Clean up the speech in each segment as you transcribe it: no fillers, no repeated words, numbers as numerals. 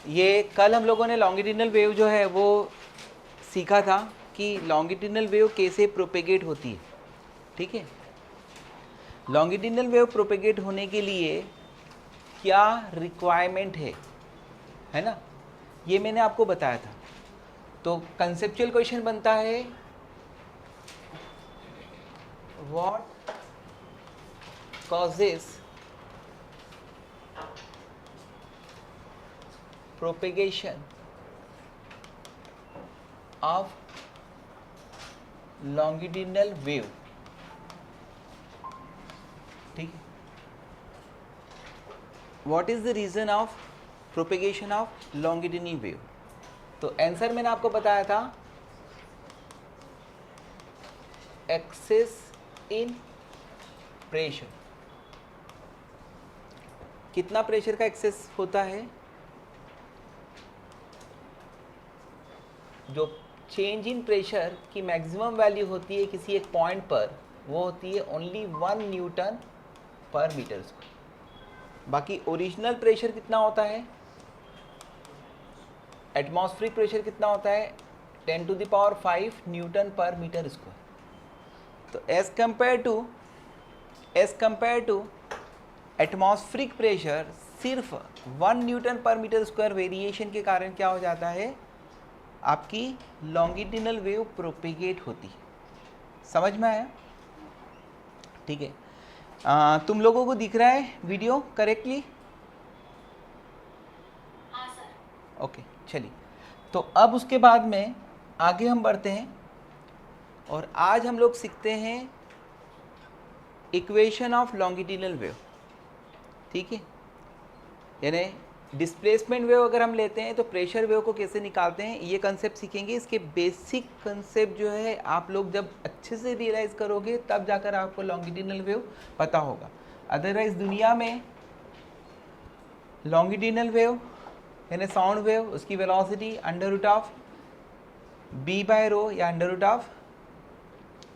ये कल हम लोगों ने लॉन्गिट्यूडिनल वेव जो है वो सीखा था कि लॉन्गिट्यूडिनल वेव कैसे प्रोपेगेट होती है। ठीक है, लॉन्गिट्यूडिनल वेव प्रोपेगेट होने के लिए क्या रिक्वायरमेंट है ना, ये मैंने आपको बताया था। तो कंसेप्चुअल क्वेश्चन बनता है, what causes propagation of longitudinal wave. ठीक है, what is the reason of propagation of longitudinal wave. तो आंसर मैंने आपको बताया था, एक्सेस इन प्रेशर। कितना प्रेशर का एक्सेस होता है? जो चेंज इन प्रेशर की मैक्सिमम वैल्यू होती है किसी एक पॉइंट पर, वो होती है only 1 newton per metre square. बाकी ओरिजिनल प्रेशर कितना होता है, एटमॉस्फेरिक प्रेशर कितना होता है, 10⁵ न्यूटन पर मीटर स्क्वायर। तो as compared to atmospheric pressure, सिर्फ 1 newton per metre square variation के कारण क्या हो जाता है, आपकी लॉन्गिट्यूडिनल वेव प्रोपेगेट होती है। समझ में आया? ठीक है, तुम लोगों को दिख रहा है वीडियो करेक्टली? हाँ सर। ओके, चलिए। तो अब उसके बाद में आगे हम बढ़ते हैं और आज हम लोग सीखते हैं इक्वेशन ऑफ लॉन्गिट्यूडिनल वेव। ठीक है, यानी डिस्प्लेसमेंट वेव अगर हम लेते हैं तो प्रेशर वेव को कैसे निकालते हैं, ये कंसेप्ट सीखेंगे। इसके बेसिक कंसेप्ट जो है आप लोग जब अच्छे से रियलाइज़ करोगे तब जाकर आपको लॉन्गिट्यूडिनल वेव पता होगा। अदरवाइज दुनिया में लॉन्गिट्यूडिनल वेव यानी साउंड वेव, उसकी वेलोसिटी √of b/ρ या √of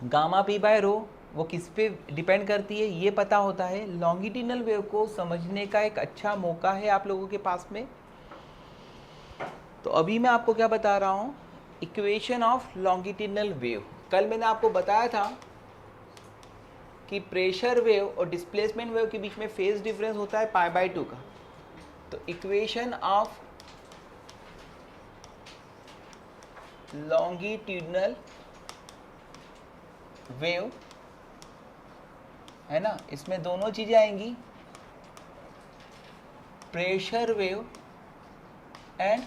γ/p/ρ, वो किस पे डिपेंड करती है ये पता होता है। लॉन्गिट्यूडिनल वेव को समझने का एक अच्छा मौका है आप लोगों के पास में। तो अभी मैं आपको क्या बता रहा हूँ, इक्वेशन ऑफ लॉन्गिट्यूडिनल वेव। कल मैंने आपको बताया था कि प्रेशर वेव और डिस्प्लेसमेंट वेव के बीच में फेज डिफरेंस होता है π/2 का। तो इक्वेशन ऑफ लॉन्गिट्यूडिनल वेव है ना, इसमें दोनों चीजें आएंगी, pressure wave and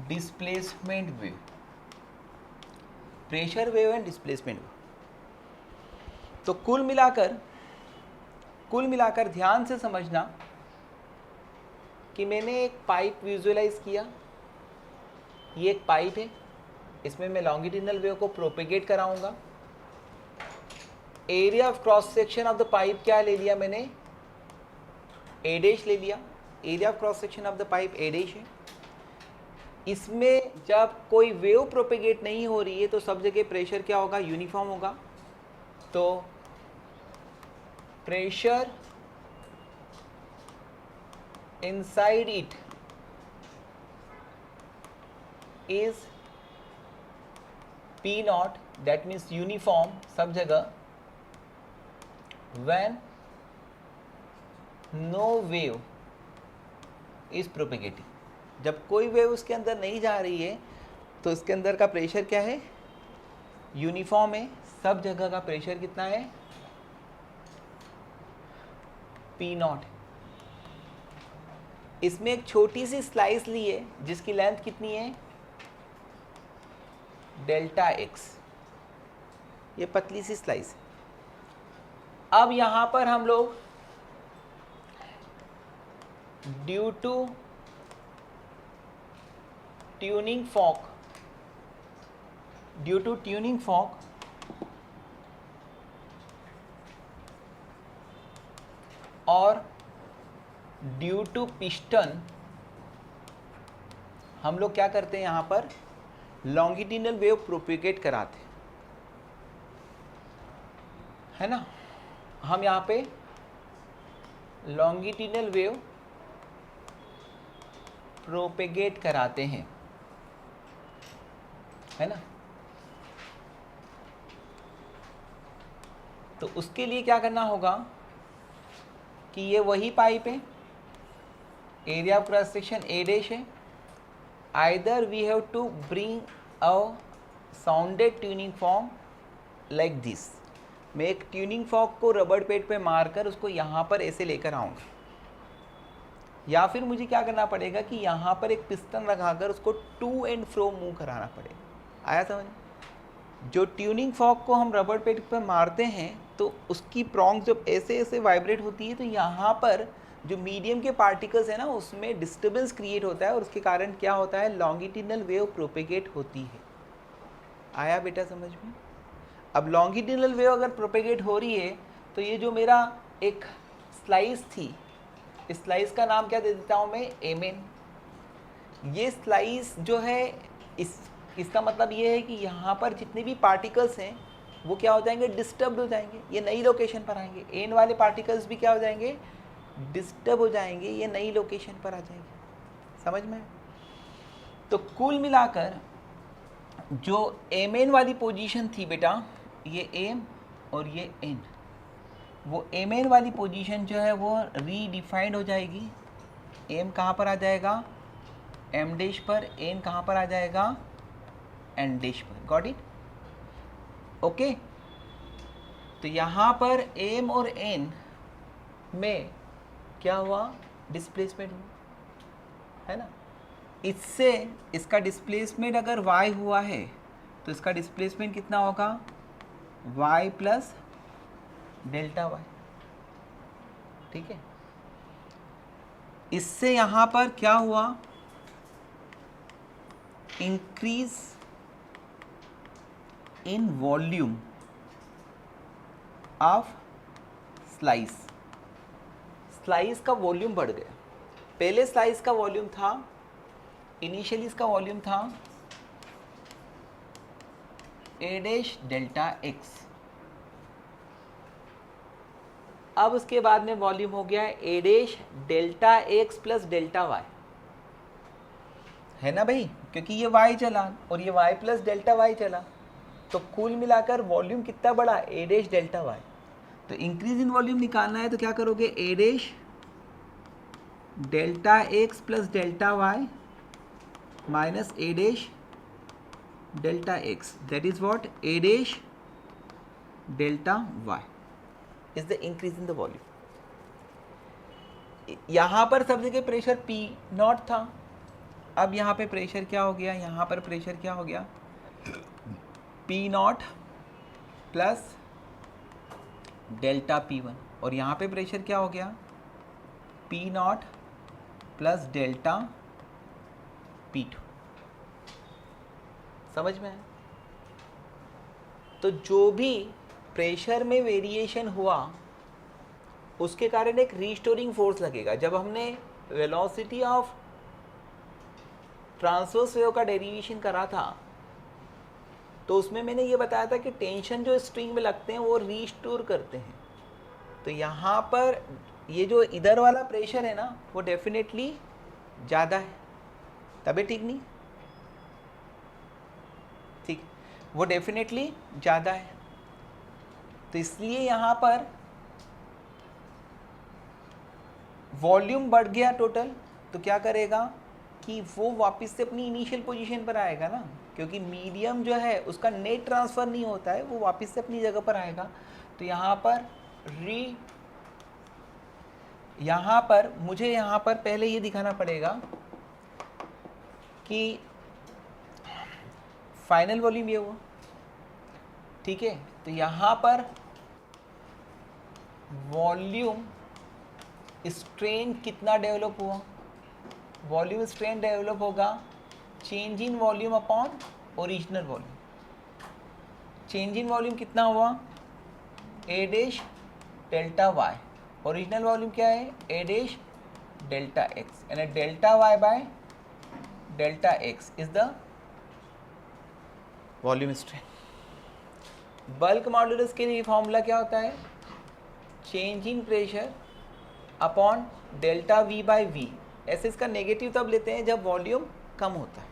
displacement wave. Pressure wave and displacement wave. तो कुल मिलाकर ध्यान से समझना कि मैंने एक पाइप विजुअलाइज किया। ये एक पाइप है, इसमें मैं लॉन्गिट्यूडिनल वेव को प्रोपेगेट कराऊंगा। Area of cross section of the pipe क्या ले लिया मैंने, A' ले लिया। Area of cross section of the pipe A' है। इसमें जब कोई वेव प्रोपेगेट नहीं हो रही है तो सब जगह प्रेशर क्या होगा, यूनिफॉर्म होगा। तो pressure inside it is P0, that means uniform सब जगह। when no wave is propagating, जब कोई वेव उसके अंदर नहीं जा रही है तो इसके अंदर का प्रेशर क्या है, यूनिफॉर्म है। सब जगह का प्रेशर कितना है, P0। इसमें एक छोटी सी स्लाइस ली है जिसकी लेंथ कितनी है, Δx। ये पतली सी स्लाइस है। अब यहां पर हम लोग ड्यू टू ट्यूनिंग फॉर्क और ड्यू टू पिस्टन हम लोग क्या करते हैं, यहां पर लॉन्गिट्यूडिनल वेव प्रोपेगेट कराते है ना। हम यहाँ पे लॉन्गिट्यूडिनल वेव प्रोपेगेट कराते हैं, है ना। तो उसके लिए क्या करना होगा कि ये वही पाइप है, area of cross section A dash है, either we have to bring a sounded tuning form like this. मैं एक ट्यूनिंग फॉर्क को रबड़ पेड पे मारकर उसको यहाँ पर ऐसे लेकर आऊँगा, या फिर मुझे क्या करना पड़ेगा कि यहाँ पर एक पिस्टन लगाकर उसको टू एंड फ्रो मूव कराना पड़ेगा। आया समझ? जो ट्यूनिंग फॉर्क को हम रबड़ पेड पर मारते हैं तो उसकी प्रॉन्ग्स जब ऐसे ऐसे वाइब्रेट होती है तो यहाँ पर जो मीडियम के पार्टिकल्स है ना उसमें डिस्टर्बेंस क्रिएट होता है और उसके कारण क्या होता है, लॉन्गिट्यूडिनल वेव प्रोपेगेट होती है। आया बेटा समझ में? अब लॉन्गिट्यूडिनल वेव अगर प्रोपेगेट हो रही है तो ये जो मेरा एक स्लाइस थी, इस स्लाइस का नाम क्या दे देता हूँ मैं, एमेन। ये स्लाइस जो है इसका मतलब ये है कि यहाँ पर जितने भी पार्टिकल्स हैं वो क्या हो जाएंगे, डिस्टर्ब हो जाएंगे, ये नई लोकेशन पर आएंगे। एन वाले पार्टिकल्स भी क्या हो जाएंगे, डिस्टर्ब हो जाएंगे, ये नई लोकेशन पर आ जाएंगे। समझ में? तो कुल मिलाकर जो एम एन वाली पोजीशन थी बेटा, ये एम और ये एन, वो एम एन वाली पोजीशन जो है वो रीडिफाइंड हो जाएगी। एम कहाँ पर आ जाएगा, एम डैश पर, एन कहाँ पर आ जाएगा, एन डैश पर। Got it? ओके। तो यहाँ पर एम और एन में क्या हुआ, डिस्प्लेसमेंट हुआ, है ना। इससे इसका डिस्प्लेसमेंट अगर y हुआ है तो इसका डिस्प्लेसमेंट कितना होगा, y प्लस डेल्टा y। ठीक है। इससे यहाँ पर क्या हुआ, increase in volume of slice. Slice का वॉल्यूम बढ़ गया। पहले स्लाइस का वॉल्यूम था, इनिशियली इसका वॉल्यूम था ए डैश डेल्टा एक्स, अब उसके बाद में वॉल्यूम हो गया A dash delta X plus delta Y, है ना भाई, क्योंकि ये y चला और ये y प्लस डेल्टा वाई चला, तो कुल मिलाकर वॉल्यूम कितना बढ़ा, ए डैश डेल्टा वाई। तो इंक्रीज इन वॉल्यूम निकालना है तो क्या करोगे, A dash delta X plus delta Y minus A dash delta X, that is what, A dash delta Y is the increase in the volume. यहाँ पर सब जगह प्रेशर P नॉट था, अब यहाँ पे प्रेशर क्या हो गया, यहाँ पर प्रेशर क्या हो गया, P not plus delta P1, और यहाँ पे प्रेशर क्या हो गया, P not plus delta P2। समझ में? तो जो भी प्रेशर में वेरिएशन हुआ उसके कारण एक रीस्टोरिंग फोर्स लगेगा। जब हमने वेलोसिटी ऑफ ट्रांसवर्स वेव का डेरिवेशन करा था तो उसमें मैंने ये बताया था कि टेंशन जो स्ट्रिंग में लगते हैं वो रीस्टोर करते हैं। तो यहाँ पर ये जो इधर वाला प्रेशर है ना वो डेफिनेटली ज़्यादा है, तभी ठीक नहीं, ठीक, वो डेफिनेटली ज़्यादा है। तो इसलिए यहाँ पर वॉल्यूम बढ़ गया टोटल, तो क्या करेगा कि वो वापस से अपनी इनिशियल पोजीशन पर आएगा ना, क्योंकि मीडियम जो है उसका नेट ट्रांसफ़र नहीं होता है, वो वापस से अपनी जगह पर आएगा। तो यहाँ पर मुझे यहाँ पर पहले ये दिखाना पड़ेगा कि फाइनल वॉल्यूम ये हुआ, ठीक है। तो यहाँ पर वॉल्यूम स्ट्रेन कितना डेवलप हुआ, वॉल्यूम स्ट्रेन डेवलप होगा change in volume upon original volume. Change in volume कितना हुआ, A dash delta Y, original volume क्या है, ए डैश डेल्टा एक्स, यानी delta Y by delta X is the volume strain. Bulk modulus के लिए formula क्या होता है, change in pressure upon delta V by V, ऐसे इसका नेगेटिव तब लेते हैं जब वॉल्यूम कम होता है।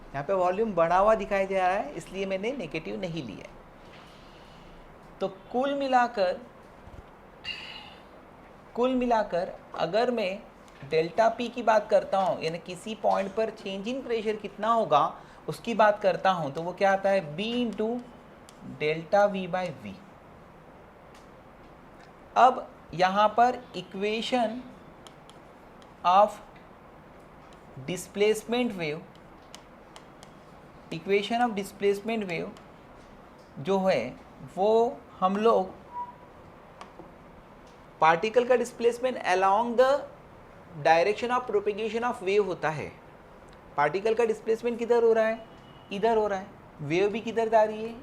यहाँ पे वॉल्यूम बढ़ा हुआ दिखाई दे रहा है, इसलिए मैंने नेगेटिव नहीं लिया। तो कुल मिलाकर अगर मैं डेल्टा पी की बात करता हूँ, यानी किसी पॉइंट पर चेंज इन प्रेशर कितना होगा उसकी बात करता हूँ, तो वो क्या आता है, B into delta V by V. अब यहाँ पर इक्वेशन ऑफ डिस्प्लेसमेंट वेव जो है वो हम लोग पार्टिकल का displacement along the direction of propagation of wave होता है। पार्टिकल का डिस्प्लेसमेंट किधर हो रहा है, इधर हो रहा है। वेव भी किधर जा रही है,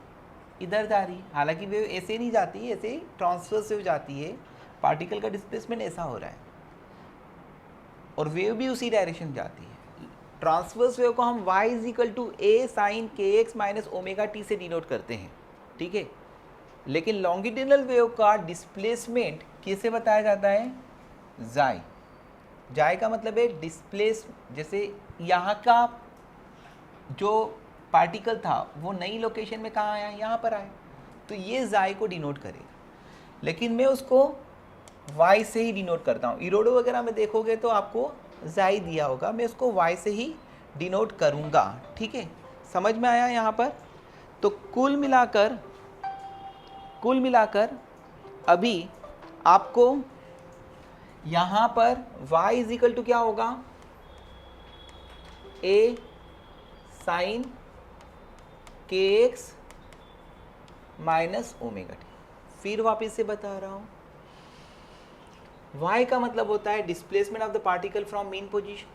इधर जा रही है। हालांकि वेव ऐसे नहीं जाती है, ऐसे ट्रांसवर्स वेव जाती है। पार्टिकल का डिस्प्लेसमेंट ऐसा हो रहा है और वेव भी उसी डायरेक्शन जाती है। ट्रांसवर्स वेव को हम y is equal to A sine K X minus omega T से डिनोट करते हैं, ठीक है। लेकिन लॉन्गिट्यूडनल वेव का डिस्प्लेसमेंट किससे बताया जाता है, जाई। जाई का मतलब है डिस्प्लेस, जैसे यहाँ का जो पार्टिकल था वो नई लोकेशन में कहाँ आया, यहाँ पर आया, तो ये जाई को डिनोट करेगा। लेकिन मैं उसको y से ही डिनोट करता हूँ। इरोडो वगैरह में देखोगे तो आपको जाई दिया होगा, मैं उसको y से ही डिनोट करूँगा, ठीक है। समझ में आया यहाँ पर। तो कुल मिलाकर अभी आपको यहाँ पर y इज इक्वल टू क्या होगा, a sine K X minus omega T. फिर वापिस से बता रहा हूँ, y का मतलब होता है displacement of the particle from mean position.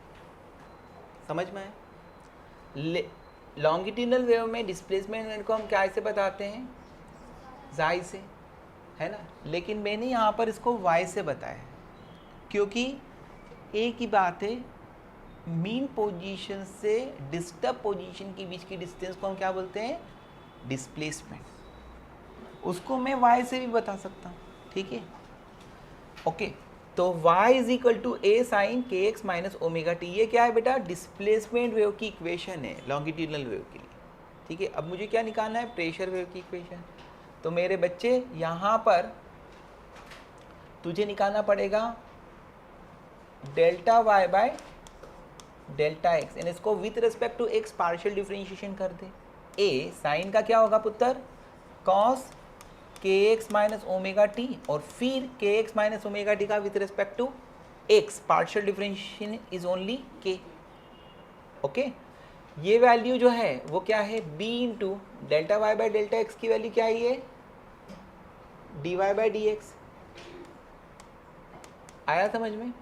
समझ में आए। लॉन्गिट्यूडनल वेव में डिस्प्लेसमेंट को हम क्या से बताते हैं, जाई से, है ना। लेकिन मैंने यहाँ पर इसको y से बताया क्योंकि एक ही बात है, मीन पोजीशन से डिस्टर्ब पोजीशन के बीच की डिस्टेंस को हम क्या बोलते हैं, डिस्प्लेसमेंट। उसको मैं y से भी बता सकता हूँ, ठीक है, ओके। तो y is equal to A sine K X minus omega T. ये क्या है बेटा, डिस्प्लेसमेंट वेव की इक्वेशन है लॉन्गिट्यूडनल वेव के लिए, ठीक है। अब मुझे क्या निकालना है, प्रेशर वेव की इक्वेशन। तो मेरे बच्चे यहाँ पर तुझे निकालना पड़ेगा delta Y by delta X, यानी इसको with respect to X partial differentiation कर दे। ए साइन का क्या होगा पुत्र, कॉस के एक्स माइनस ओमेगा टी, और फिर K X minus omega T का with respect to X partial differentiation is only K, okay. ये वैल्यू जो है वो क्या है, b into delta Y by delta X की वैल्यू क्या है, ये D Y by D X. आया समझ में।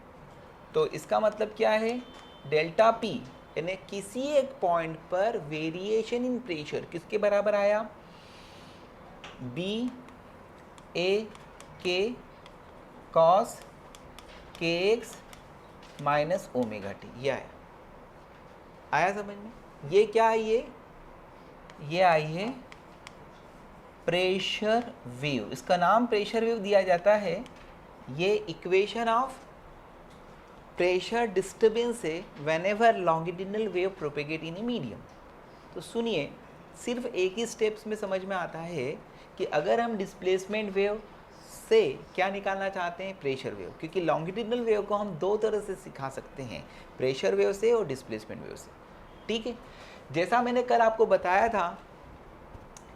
तो इसका मतलब क्या है, डेल्टा पी यानी किसी एक पॉइंट पर वेरिएशन इन प्रेशर किसके बराबर आया, बी ए के कॉस के एक्स माइनस ओमेगा टी, ये आया समझ में। ये क्या है, ये आई है प्रेशर वेव। इसका नाम प्रेशर वेव दिया जाता है। ये इक्वेशन ऑफ प्रेशर डिस्टर्बेंस है whenever longitudinal wave propagate in a medium. तो सुनिए, सिर्फ एक ही स्टेप्स में समझ में आता है कि अगर हम डिस्प्लेसमेंट वेव से क्या निकालना चाहते हैं, प्रेशर वेव, क्योंकि लॉन्गिट्यूडनल वेव को हम दो तरह से सिखा सकते हैं, प्रेशर वेव से और डिस्प्लेसमेंट वेव से, ठीक है। जैसा मैंने कल आपको बताया था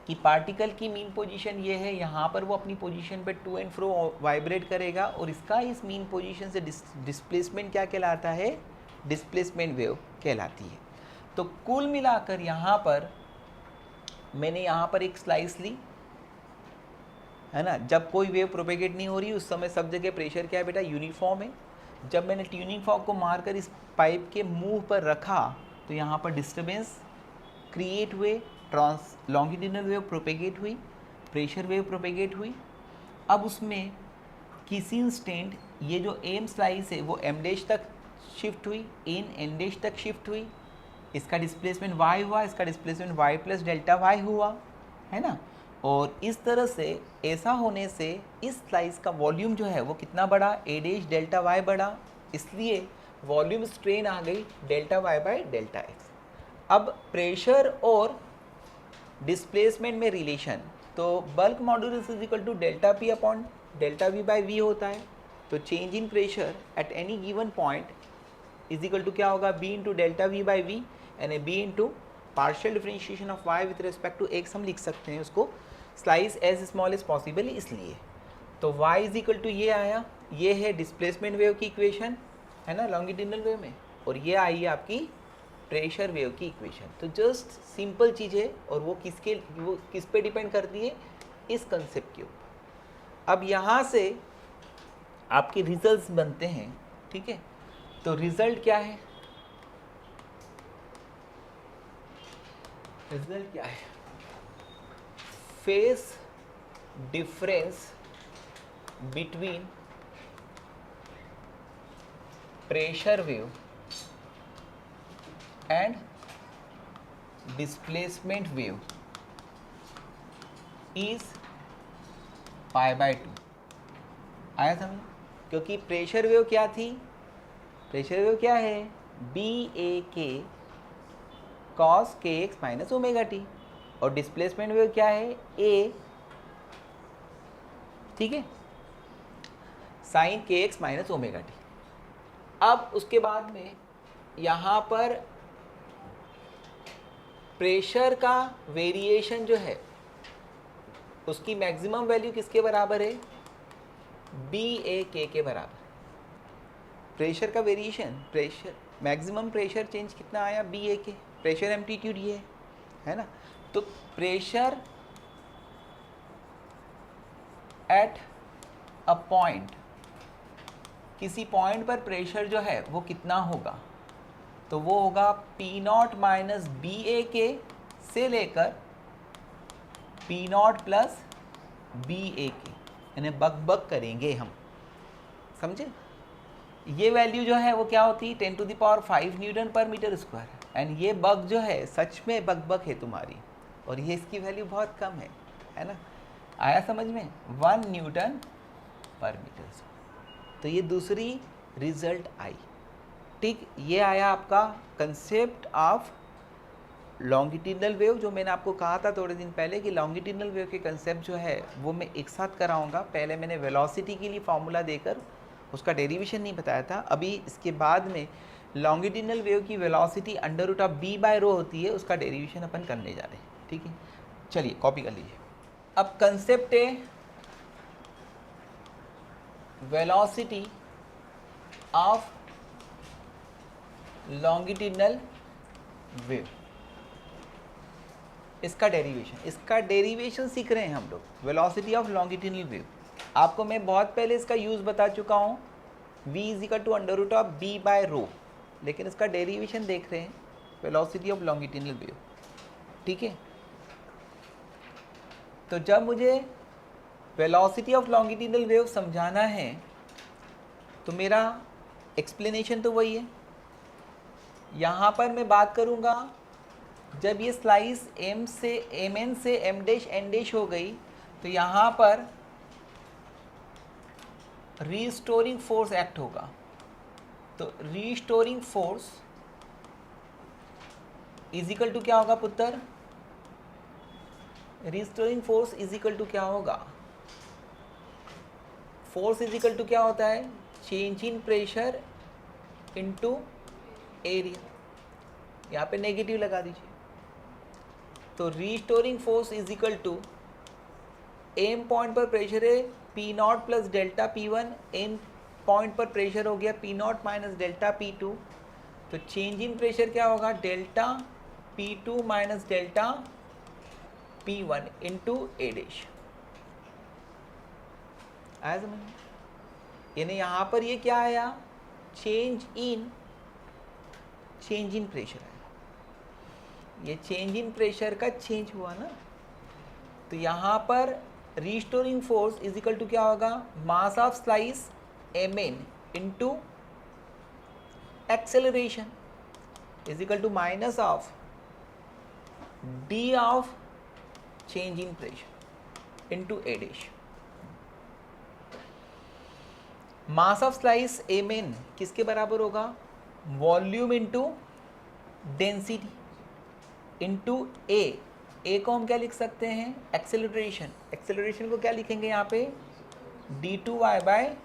कि पार्टिकल की मीन पोजीशन ये है, यहाँ पर वो अपनी पोजीशन पे टू एंड फ्रो वाइब्रेट करेगा और इसका इस मीन पोजीशन से डिस्प्लेसमेंट क्या कहलाता है, डिस्प्लेसमेंट वेव कहलाती है। तो कुल मिलाकर यहाँ पर मैंने यहाँ पर एक स्लाइस ली, है ना। जब कोई वेव प्रोपेगेट नहीं हो रही उस समय सब जगह प्रेशर क्या है बेटा, यूनिफॉर्म है। जब मैंने ट्यूनिंग फॉर्क को मारकर इस पाइप के मुंह पर रखा तो यहाँ पर डिस्टर्बेंस क्रिएट हुए, लॉन्गिट्यूडनल वेव प्रोपेगेट हुई, प्रेशर वेव प्रोपेगेट हुई। अब उसमें किसी इंस्टेंट ये जो एम स्लाइस है वो एम डैश तक शिफ्ट हुई, एन डैश तक शिफ्ट हुई। इसका डिस्प्लेसमेंट y हुआ, इसका displacement y plus delta y हुआ, है ना। और इस तरह से ऐसा होने से इस स्लाइस का वॉल्यूम जो है वो कितना बढ़ा, a डैश डेल्टा y बढ़ा। इसलिए वॉल्यूम स्ट्रेन आ गई delta Y by delta X. अब प्रेशर और डिस्प्लेसमेंट में रिलेशन, तो bulk modulus is equal to delta P upon delta V by V होता है। तो change in pressure at any given point is equal to क्या होगा, B into delta V by V यानी B into partial differentiation of Y with respect to X. हम लिख सकते हैं उसको slice as small as possible इसलिए। तो y इज इक्वल टू ये आया, ये है डिस्प्लेसमेंट वेव की इक्वेशन है ना लॉन्गिट्यूडिनल वेव में, और ये आई है आपकी प्रेशर वेव की इक्वेशन। तो जस्ट सिंपल चीज़ है और वो किस पे डिपेंड करती है, इस कंसेप्ट के ऊपर। अब यहाँ से आपके रिजल्ट्स बनते हैं, ठीक है। तो रिजल्ट क्या है, रिजल्ट क्या है, phase difference between pressure wave and displacement wave is pi by 2। आया समझ, क्योंकि प्रेशर वेव क्या थी, प्रेशर वेव क्या है, बी ए के कॉस के एक्स माइनस ओमेगा टी, और डिस्प्लेसमेंट वेव क्या है, ए, ठीक है, sign K X minus omega T. अब उसके बाद में यहाँ पर प्रेशर का वेरिएशन जो है उसकी मैक्सिमम वैल्यू किसके बराबर है, बी ए के बराबर। प्रेशर का variation, pressure maximum pressure change कितना आया, बी ए के, प्रेशर एम्पलीट्यूड ये है ना। तो प्रेशर एट अ पॉइंट, किसी पॉइंट पर प्रेशर जो है वो कितना होगा, तो वो होगा P not minus B A के से लेकर P not plus B A के, यानी बक करेंगे हम, समझे। ये वैल्यू जो है वो क्या होती है, 10⁵ newton per metre square, and ये बग जो है सच में बक है तुम्हारी, और ये इसकी वैल्यू बहुत कम है ना। आया समझ में, 1 न्यूटन पर मीटर स्क्वायर। तो ये दूसरी रिजल्ट आई, ठीक। ये आया आपका कंसेप्ट ऑफ लॉन्गिट्यूडिनल वेव, जो मैंने आपको कहा था थोड़े दिन पहले कि लॉन्गिट्यूडिनल वेव के कंसेप्ट जो है वो मैं एक साथ कराऊंगा। पहले मैंने वेलोसिटी के लिए फॉर्मूला देकर उसका डेरिवेशन नहीं बताया था, अभी इसके बाद में लॉन्गिट्यूडिनल वेव की वेलोसिटी √b/ρ होती है, उसका डेरिवेशन अपन करने जा रहे हैं, ठीक है। चलिए कॉपी कर लीजिए। अब कंसेप्ट है वेलोसिटी ऑफ लॉन्गिट्यूडिनल वेव, इसका डेरिवेशन सीख रहे हैं हम लोग, वेलोसिटी ऑफ लॉन्गिट्यूडिनल वेव। आपको मैं बहुत पहले इसका यूज़ बता चुका हूँ, v is equal to √b/ρ, लेकिन इसका डेरिवेशन देख रहे हैं, वेलोसिटी ऑफ लॉन्गिट्यूडिनल वेव, ठीक है। तो जब मुझे वेलोसिटी ऑफ लॉन्गिट्यूडिनल वेव समझाना है तो मेरा एक्सप्लेनेशन तो वही है। यहाँ पर मैं बात करूँगा जब ये स्लाइस m से mn से m' हो गई, तो यहाँ पर रीस्टोरिंग फोर्स एक्ट होगा। तो restoring force is equal to क्या होगा पुत्र, restoring force is equal to क्या होगा, फोर्स इज इक्वल टू क्या होता है, change in pressure into area. यहाँ पे नेगेटिव लगा दीजिए। तो restoring force is equal to M point पर प्रेशर है P0 plus delta P1, N point पर प्रेशर हो गया P0 माइनस डेल्टा P2। तो चेंज इन प्रेशर क्या होगा, delta P2 minus delta P1 into A dash. आया समझ, यानी यहाँ पर ये क्या आया, चेंज इन प्रेशर है, ये चेंज इन प्रेशर का चेंज हुआ ना। तो यहाँ पर restoring force is equal to क्या होगा, mass of slice mn into acceleration is equal to minus of d of change in pressure into A dash. Mass of slice mn किसके बराबर होगा, volume into density into A को हम क्या लिख सकते हैं, एक्सेलरेशन। एक्सेलरेशन को क्या लिखेंगे यहाँ पे, d2y by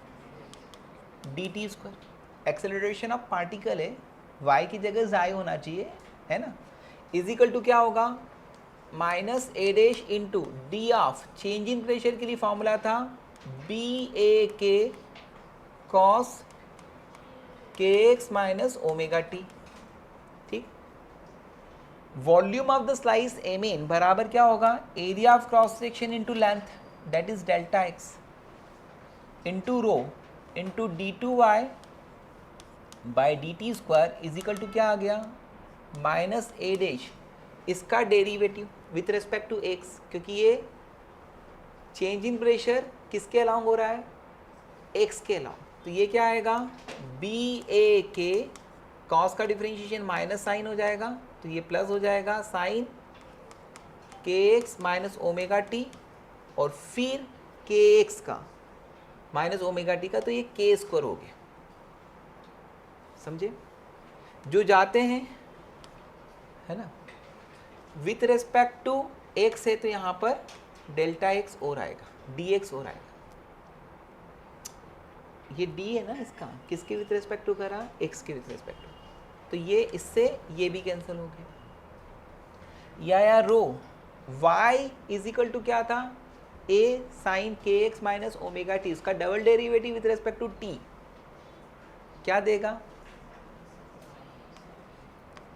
dt square. Acceleration of particle है, y की जगह जाय होना चाहिए, है ना, इज इक्वल टू क्या होगा, minus A dash into D of, change in pressure के लिए फॉर्मूला था बी ए के कॉस के एक्स माइनस ओमेगा टी। ठीक, volume of the slice M in बराबर क्या होगा, area of cross section into length, that is delta X into rho into D two Y by D T square is equal to क्या आ गया, minus A dash, इसका derivative with respect to x, क्योंकि ये change in pressure किसके along हो रहा है, एक्स के अलाउंग, तो ये क्या आएगा, बी ए के कॉस का डिफरेंशिएशन माइनस साइन हो जाएगा, तो ये प्लस हो जाएगा sign K X minus omega T, और फिर के एक्स का माइनस ओमेगा टी का, तो ये के स्क्वायर हो गया। समझे, जो जाते हैं, है ना, विथ रेस्पेक्ट टू एक्स है तो यहाँ पर डेल्टा एक्स और आएगा, डी एक्स और आएगा। ये डी है ना इसका, किसके विथ रेस्पेक्ट टू करा, एक्स के विथ रेस्पेक्ट टू, तो ये इससे ये भी कैंसिल हो गया। या rho y is equal to क्या था, a sine K X minus omega T, उसका double derivative with respect to t क्या देगा,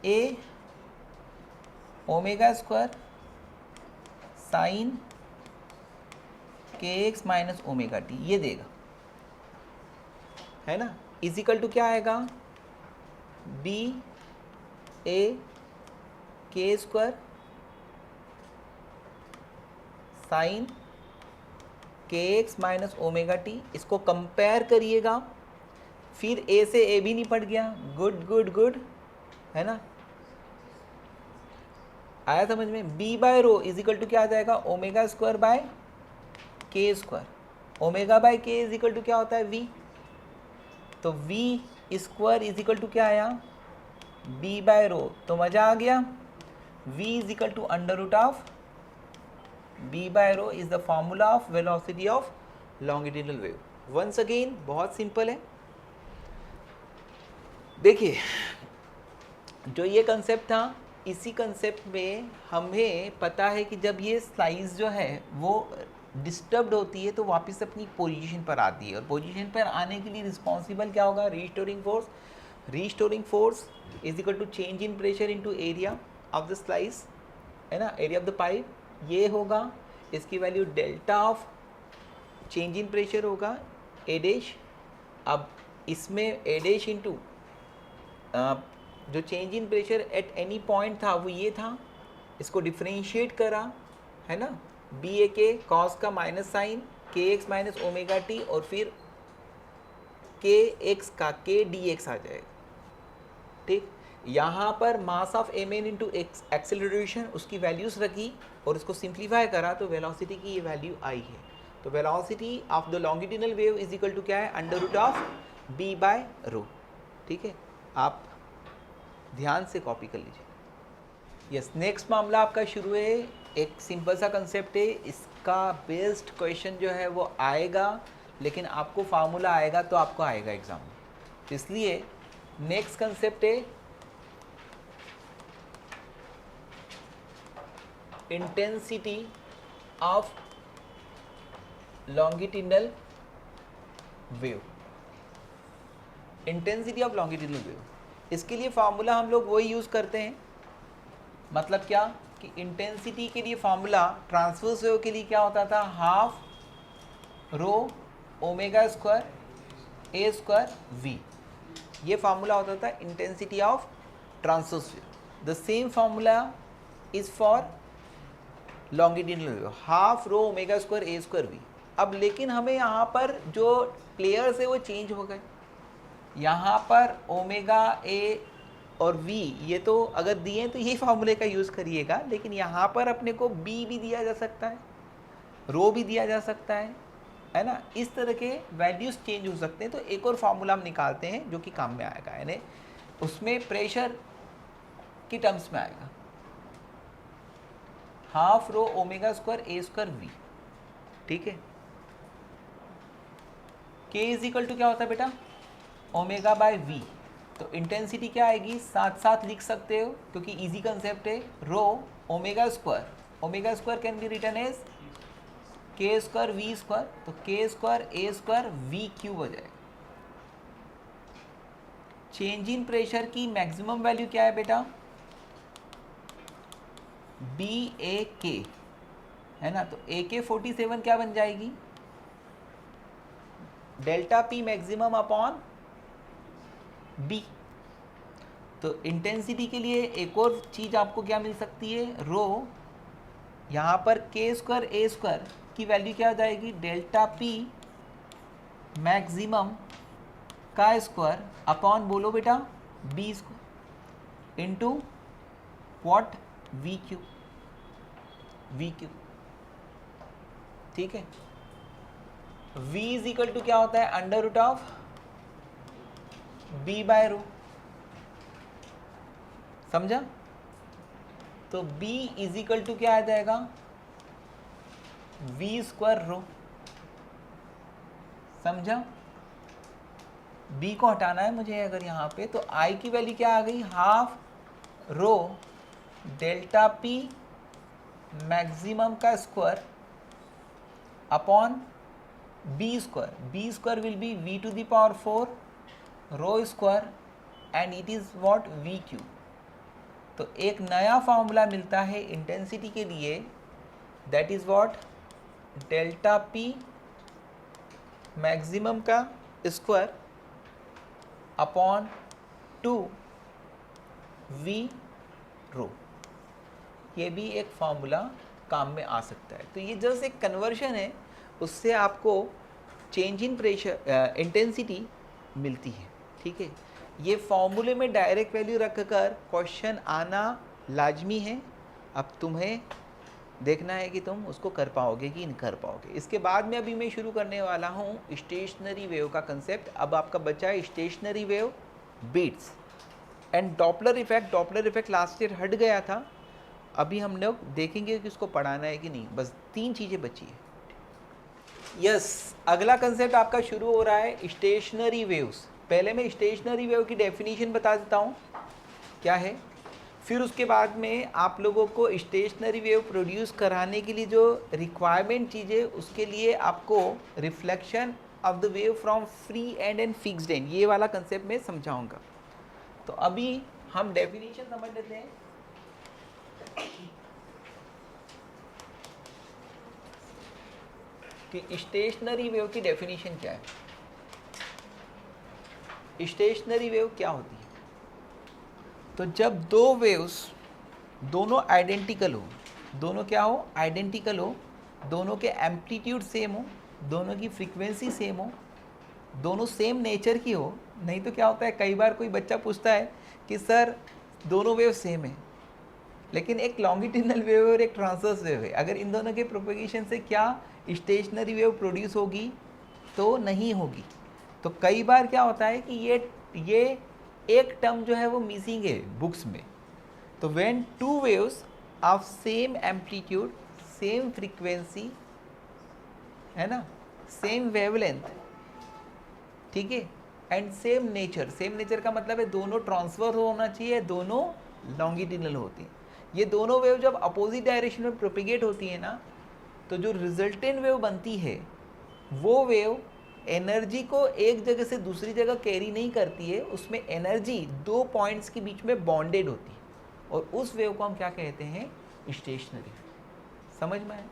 a omega square sine K X minus omega T, ये देगा, है ना, इज इक्वल टू क्या आएगा, बी ए के square sine K X minus omega T. इसको कंपेयर करिएगा, फिर ए से ए भी निपट गया, गुड गुड गुड, है ना, आया समझ में। B by rho is equal to क्या आ जाएगा, omega square by K square, omega by K is equal to क्या होता है, वी, तो V square is equal to क्या आया, बी बाय रो, तो मजा आ गया, V is equal to under root of B by rho is the formula of velocity of longitudinal wave. Once again बहुत सिंपल है, देखिए जो ये कंसेप्ट था, इसी कंसेप्ट में हमें पता है कि जब ये स्लाइस जो है वो डिस्टर्ब्ड होती है तो वापस अपनी पोजीशन पर आती है, और पोजीशन पर आने के लिए रिस्पॉन्सिबल क्या होगा, restoring force. Restoring force is equal to change in pressure into area of the slice, है ना, एरिया ऑफ द पाइप, ये होगा, इसकी value delta of change in pressure होगा ए डैश। अब इसमें ए डैश इंटू जो change in pressure at any point था वो ये था, इसको डिफ्रेंशिएट करा, है ना, बी ए के कॉस का minus sign K X minus omega T, और फिर के एक्स का के डी एक्स आ जाएगा। ठीक, यहाँ पर mass of M N into acceleration उसकी वैल्यूज रखी और इसको सिंप्लीफाई करा तो वेलोसिटी की ये वैल्यू आई है। तो velocity of the longitudinal wave is equal to क्या है, under root of B by rho. ठीक है, आप ध्यान से कॉपी कर लीजिए। यस, नेक्स्ट मामला आपका शुरू है, एक सिंपल सा कंसेप्ट है, इसका बेस्ड क्वेश्चन जो है वो आएगा, लेकिन आपको फार्मूला आएगा तो आपको आएगा एग्जाम में, इसलिए नेक्स्ट कंसेप्ट है intensity of longitudinal wave. Intensity of longitudinal wave, इसके लिए फार्मूला हम लोग वही यूज़ करते हैं, मतलब क्या कि इंटेंसिटी के लिए फार्मूला ट्रांसवर्स वेव के लिए क्या होता था, half rho omega square A square V, ये फार्मूला होता था intensity of transverse wave. The same formula is for longitudinal wave, half rho omega square A square V. अब लेकिन हमें यहाँ पर जो प्लेयर्स है वो चेंज हो गए, यहाँ पर ओमेगा ए और वी ये तो अगर दिए तो ये फार्मूले का यूज़ करिएगा, लेकिन यहाँ पर अपने को बी भी दिया जा सकता है, रो भी दिया जा सकता है ना, इस तरह के वैल्यूज़ चेंज हो सकते हैं। तो एक और फार्मूला हम निकालते हैं जो कि काम में आएगा, यानी उसमें प्रेशर की टर्म्स में आएगा, half rho omega square A square V, ठीक है। के इज इक्वल टू क्या होता है बेटा, ओमेगा बाय वी। तो इंटेंसिटी क्या आएगी, साथ साथ लिख सकते हो क्योंकि इजी कंसेप्ट है, rho omega square can be written as K square V square, तो K square A square V cube हो जाएगा। चेंज इन प्रेशर की मैक्सिमम वैल्यू क्या है बेटा, बी ए के, है ना। तो ए के 47 क्या बन जाएगी, delta P maximum upon B. तो इंटेंसिटी के लिए एक और चीज आपको क्या मिल सकती है, रो, यहाँ पर के स्क्वायर ए स्क्वायर की वैल्यू क्या आ जाएगी, डेल्टा पी मैक्सिमम का स्क्वायर अपॉन बोलो बेटा B square into what, V Q, ठीक है। v इज इक्वल टू क्या होता है, under root of b by rho, समझा। तो b इज इक्वल टू क्या आ जाएगा, v स्क्वायर रो, समझा। b को हटाना है मुझे अगर यहाँ पे, तो i की वैल्यू क्या आ गई, half rho delta p maximum का square upon B square will be v to the power 4 rho square and it is what, V Q. तो एक नया फॉर्मूला मिलता है इंटेंसिटी के लिए, that is what, delta P maximum का square upon 2 V rho. ये भी एक फॉर्मूला काम में आ सकता है। तो ये जस्ट एक कन्वर्शन है, उससे आपको चेंज इन प्रेशर इंटेंसिटी मिलती है, ठीक है। ये फॉर्मूले में डायरेक्ट वैल्यू रखकर क्वेश्चन आना लाजमी है। अब तुम्हें देखना है कि तुम उसको कर पाओगे कि नहीं कर पाओगे। इसके बाद में अभी मैं शुरू करने वाला हूँ स्टेशनरी वेव का कंसेप्ट। अब आपका बचा है stationary wave, beats and Doppler effect. Doppler effect last year हट गया था, अभी हम लोग देखेंगे कि उसको पढ़ाना है कि नहीं। बस 3 चीज़ें बची है। यस, अगला कंसेप्ट आपका शुरू हो रहा है स्टेशनरी वेव्स। पहले मैं स्टेशनरी वेव की डेफिनेशन बता देता हूँ क्या है, फिर उसके बाद में आप लोगों को स्टेशनरी वेव प्रोड्यूस कराने के लिए जो रिक्वायरमेंट चीज़ें, उसके लिए आपको reflection of the wave from free and and fixed and, ये वाला कंसेप्ट मैं समझाऊंगा। तो अभी हम डेफिनेशन समझ लेते हैं। कि स्टेशनरी वेव की डेफिनेशन क्या है, स्टेशनरी वेव क्या होती है। तो जब दो वेव्स दोनों आइडेंटिकल हो, दोनों क्या हो, आइडेंटिकल हो, दोनों के एम्पलीट्यूड सेम हो, दोनों की फ्रीक्वेंसी सेम हो, दोनों सेम नेचर की हो। नहीं तो क्या होता है, कई बार कोई बच्चा पूछता है कि सर दोनों वेव सेम है, लेकिन एक लॉन्गिट्यूडनल वेव और एक ट्रांसवर्स वेव है, अगर इन दोनों के प्रोपेगेशन से क्या स्टेशनरी वेव प्रोड्यूस होगी, तो नहीं होगी। तो कई बार क्या होता है कि ये एक टर्म जो है वो मिसिंग है बुक्स में। तो when two waves of same amplitude, same frequency, है ना, सेम वेवलेंथ, ठीक है, and same nature. Same nature का मतलब है दोनों ट्रांसफर होना चाहिए, दोनों लॉन्गिट्यूडनल होती हैं। ये दोनों वेव जब अपोजिट डायरेक्शन में प्रोपिगेट होती है ना, तो जो रिजल्टेंट वेव बनती है वो वेव एनर्जी को एक जगह से दूसरी जगह कैरी नहीं करती है, उसमें एनर्जी 2 पॉइंट्स के बीच में बॉन्डेड होती है, और उस वेव को हम क्या कहते हैं, स्टेशनरी। समझ में आया?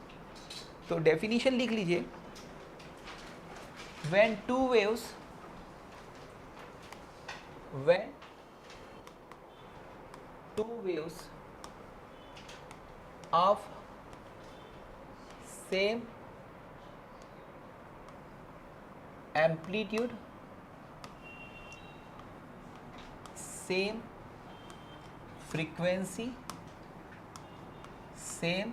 तो डेफिनेशन लिख लीजिए, when two waves of same amplitude, same frequency, same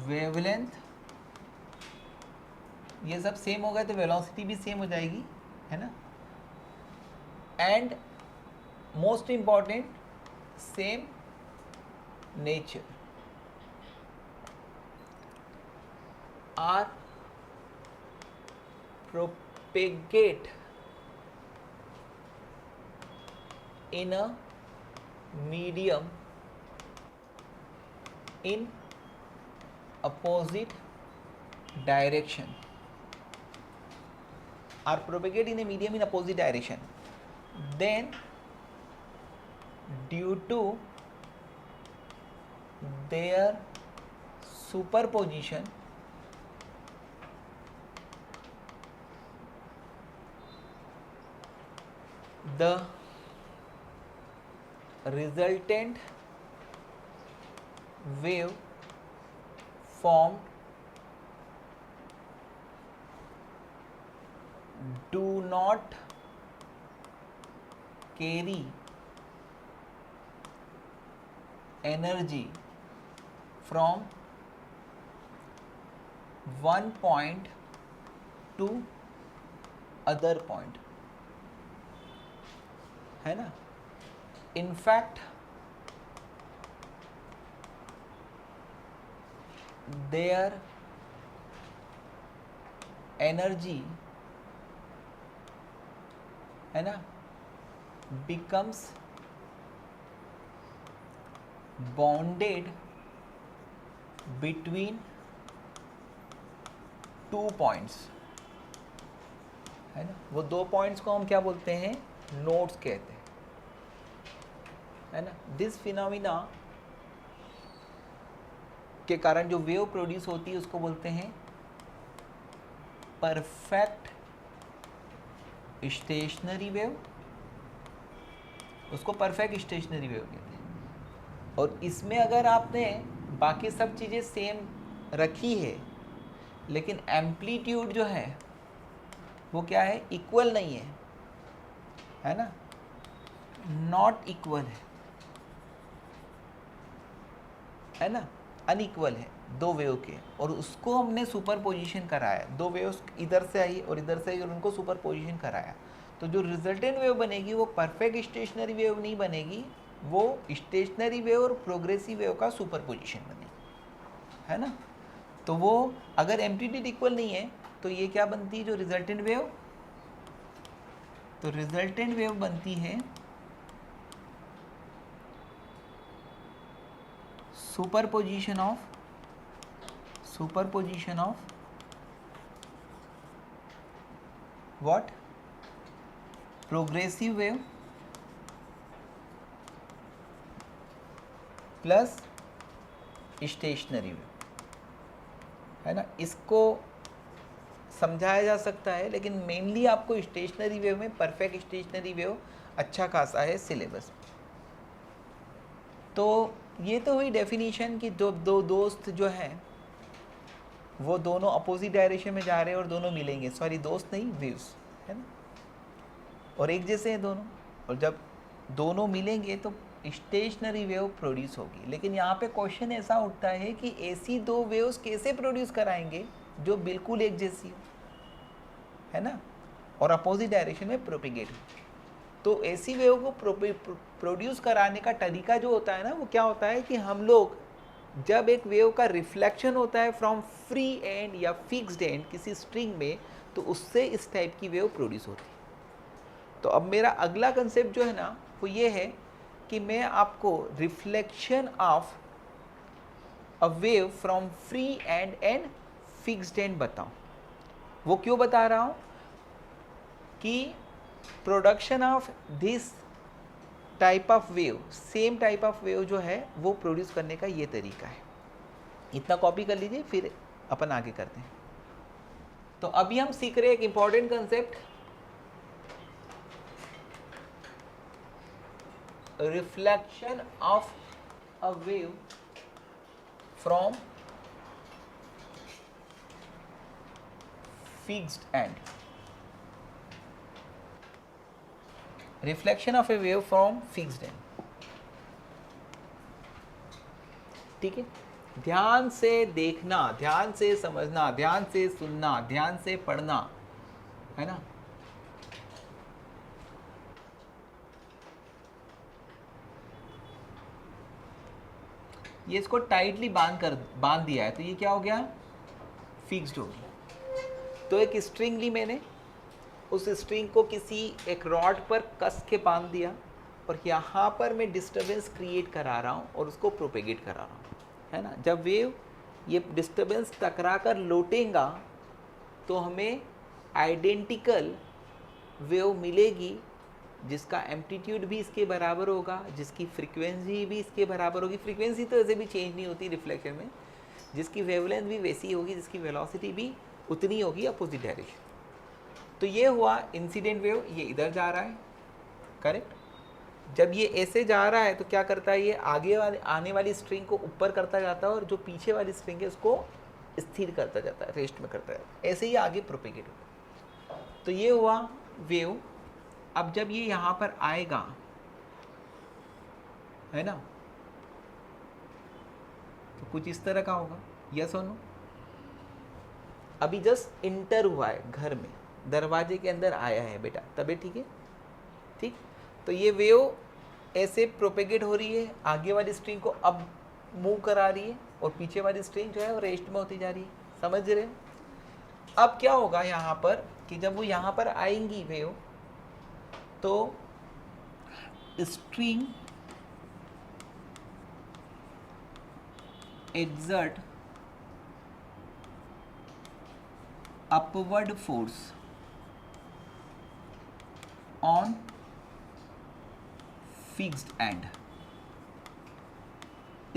wavelength, ये सब सेम हो गए तो वेलोसिटी भी सेम हो जाएगी, है ना। and most important, same nature are propagate in a medium in opposite direction, are propagate in a medium in opposite direction, then due to their superposition the resultant wave formed do not carry energy from one point to other point, है ना. In fact their energy, है ना, becomes bonded between two points, है ना. वो दो points को हम क्या बोलते हैं, नोड्स कहते हैं, है ना. दिस फिनोमिना के कारण जो वेव प्रोड्यूस होती है उसको बोलते हैं परफेक्ट स्टेशनरी वेव, उसको परफेक्ट स्टेशनरी वेव कहते हैं. और इसमें अगर आपने बाकी सब चीज़ें सेम रखी है लेकिन एम्पलीट्यूड जो है वो क्या है, इक्वल नहीं है ना, नॉट इक्वल है ना, अनइक्वल है दो वेव के, और उसको हमने सुपर पोजिशन कराया, दो वेव्स इधर से आई और इधर से आई और उनको सुपर पोजिशन कराया, तो जो रिजल्टेंट वेव बनेगी वो परफेक्ट स्टेशनरी वेव नहीं बनेगी, वो स्टेशनरी वेव और प्रोग्रेसिव वेव का सुपर पोजिशन बनेगी, है ना. तो वो अगर एम्पलीट्यूड इक्वल नहीं है तो ये क्या बनती है, जो रिजल्टेंट वेव, तो रिजल्टेंट वेव बनती है superposition of what, progressive wave plus stationary wave, है ना. इसको समझाया जा सकता है लेकिन मेनली आपको स्टेशनरी वेव में परफेक्ट स्टेशनरी वेव अच्छा खासा है सिलेबस. तो ये तो हुई डेफिनेशन कि दो दोस्त जो हैं वो दोनों अपोजिट डायरेक्शन में जा रहे हैं और दोनों मिलेंगे, सॉरी दोस्त नहीं, वेव्स, है ना, और एक जैसे हैं दोनों, और जब दोनों मिलेंगे तो स्टेशनरी वेव प्रोड्यूस होगी. लेकिन यहाँ पे क्वेश्चन ऐसा उठता है कि ऐसी दो वेव्स कैसे प्रोड्यूस कराएंगे जो बिल्कुल एक जैसी हो, है ना, और अपोजिट डायरेक्शन में प्रोपिगेट हो. तो ऐसी वेव को प्रोड्यूस कराने का तरीका जो होता है ना, वो क्या होता है कि हम लोग जब एक वेव का रिफ्लेक्शन होता है फ्रॉम फ्री एंड या फिक्स्ड एंड किसी स्ट्रिंग में, तो उससे इस टाइप की वेव प्रोड्यूस होती है. तो अब मेरा अगला कंसेप्ट जो है ना वो ये है कि मैं आपको reflection of a wave from free and fixed and बताऊं. वो क्यों बता रहा हूँ कि production of this type of wave, same type of wave जो है वो प्रोड्यूस करने का ये तरीका है. इतना कॉपी कर लीजिए, फिर अपन आगे करते हैं. तो अभी हम सीख रहे हैं एक important concept, reflection of a wave from fixed and. Reflection of A wave from fixed and. ठीक है, ध्यान से देखना, ध्यान से समझना, ध्यान से सुनना, ध्यान से पढ़ना, है ना. ये इसको टाइटली बांध दिया है, तो ये क्या हो गया, फिक्स्ड हो गया। तो एक स्ट्रिंग ली मैंने, उस स्ट्रिंग को किसी एक रॉड पर कस के बांध दिया, और यहाँ पर मैं डिस्टरबेंस क्रिएट करा रहा हूँ और उसको प्रोपेगेट करा रहा हूँ, है ना। जब वेव ये डिस्टरबेंस टकरा कर लौटेगा तो हमें आइडेंटिकल वेव मिलेगी, जिसका एम्पलीट्यूड भी इसके बराबर होगा, जिसकी फ्रीक्वेंसी भी इसके बराबर होगी। फ्रीक्वेंसी तो ऐसे भी चेंज नहीं होती रिफ्लेक्शन में, जिसकी वेवलेंथ भी वैसी होगी, जिसकी वेलोसिटी भी उतनी होगी अपोजिट डायरेक्शन। तो ये हुआ इंसिडेंट वेव, ये इधर जा रहा है, करेक्ट। जब ये ऐसे जा रहा है तो क्या करता है, ये आगे वाले आने वाली स्ट्रिंग को ऊपर करता जाता है, और जो पीछे वाली स्ट्रिंग है उसको स्थिर करता जाता है, रेस्ट में करता जाता है, ऐसे ही आगे प्रोपेगेट होता है। तो ये हुआ वेव। अब जब ये यहाँ पर आएगा, है ना, तो कुछ इस तरह का होगा, यस और नो। अभी जस्ट इंटर हुआ है घर में, दरवाजे के अंदर आया है बेटा, तबे ठीक है, ठीक। तो ये वेव ऐसे प्रोपेगेट हो रही है, आगे वाली स्ट्रिंग को अब मूव करा रही है, और पीछे वाली स्ट्रिंग जो है वो रेस्ट में होती जा रही है, समझ रहे हैं। अब क्या होगा यहाँ पर कि जब वो यहाँ पर आएंगी वेव, तो string exert upward force on fixed end।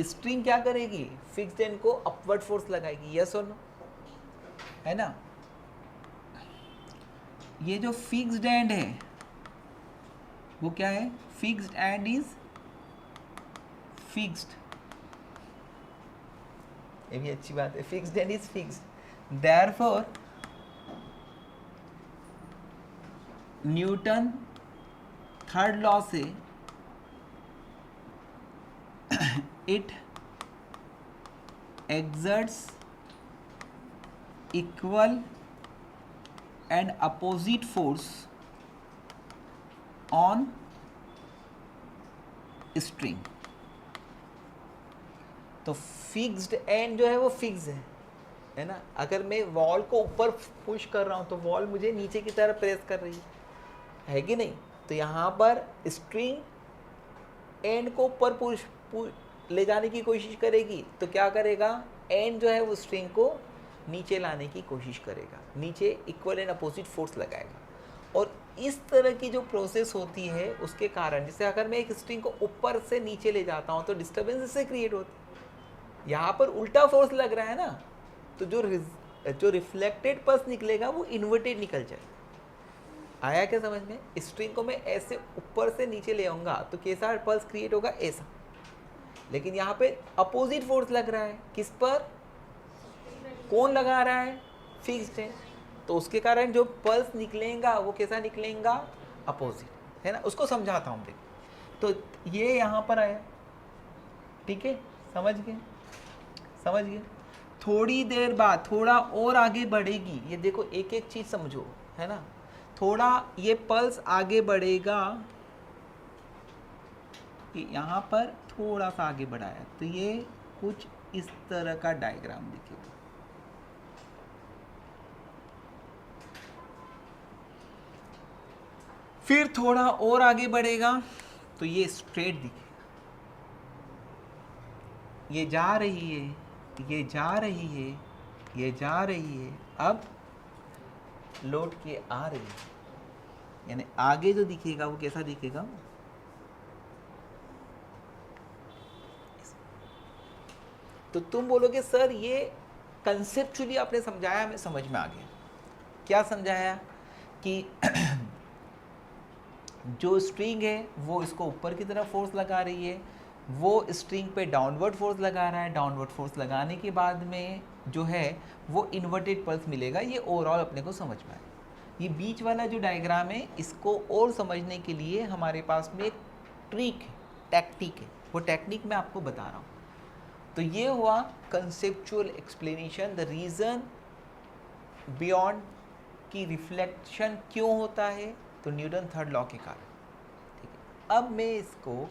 String क्या करेगी, फिक्स्ड एंड को अपवर्ड फोर्स लगाएगी, यस और नो, है ना। ये जो फिक्स्ड एंड है वो क्या है, फिक्स्ड एंड इज फिक्स्ड, ये भी अच्छी बात है, fixed end is fixed. Therefore Newton third law से it exerts equal and opposite force on string। तो फिक्स्ड एंड जो है वो फिक्स है ना। अगर मैं वॉल को ऊपर पुश कर रहा हूँ तो वॉल मुझे नीचे की तरफ प्रेस कर रही है कि नहीं। तो यहाँ पर स्ट्रिंग एंड को ऊपर पुश ले जाने की कोशिश करेगी, तो क्या करेगा, एंड जो है वो स्ट्रिंग को नीचे लाने की कोशिश करेगा, नीचे इक्वल एंड अपोजिट फोर्स लगाएगा। और इस तरह की जो प्रोसेस होती है उसके कारण, जैसे अगर मैं एक स्ट्रिंग को ऊपर से नीचे ले जाता हूँ तो डिस्टर्बेंस इससे क्रिएट होती है। यहाँ पर उल्टा फोर्स लग रहा है ना, तो जो रिफ्लेक्टेड पल्स निकलेगा वो इन्वर्टेड निकल जाएगा। आया क्या समझ में। स्ट्रिंग को मैं ऐसे ऊपर से नीचे ले आऊँगा तो कैसा पल्स क्रिएट होगा, ऐसा। लेकिन यहाँ पे अपोजिट फोर्स लग रहा है, किस पर, कौन लगा रहा है, फिक्स्ड है, तो उसके कारण जो पल्स निकलेगा वो कैसा निकलेगा, अपोजिट, है ना। उसको समझाता हूँ, देखिए। तो ये यहाँ पर आया, ठीक है, समझ गए। थोड़ी देर बाद थोड़ा और आगे बढ़ेगी, ये देखो एक एक चीज़ समझो, है ना। थोड़ा ये पल्स आगे बढ़ेगा, कि यहाँ पर थोड़ा सा आगे बढ़ाया तो ये कुछ इस तरह का डायग्राम दिखेगा। फिर थोड़ा और आगे बढ़ेगा तो ये स्ट्रेट दिखेगा। ये जा रही है, ये जा रही है, ये जा रही है, अब लौट के आ रही है, यानी आगे जो दिखेगा वो कैसा दिखेगा। तो तुम बोलोगे सर ये कंसेप्चुअली आपने समझाया, हमें समझ में आ गया। क्या समझाया कि जो स्ट्रिंग है वो इसको ऊपर की तरफ फोर्स लगा रही है, वो स्ट्रिंग पे डाउनवर्ड फोर्स लगा रहा है, डाउनवर्ड फोर्स लगाने के बाद में जो है वो इन्वर्टेड पल्स मिलेगा। ये ओवरऑल अपने को समझ में आया। ये बीच वाला जो डायग्राम है इसको और समझने के लिए हमारे पास में एक ट्रिक है, टेक्निक है, वो टेक्निक मैं आपको बता रहा हूँ। तो ये हुआ conceptual explanation, the reason beyond की रिफ्लेक्शन क्यों होता है, तो न्यूटन थर्ड लॉ के कारण। ठीक है, अब मैं इसको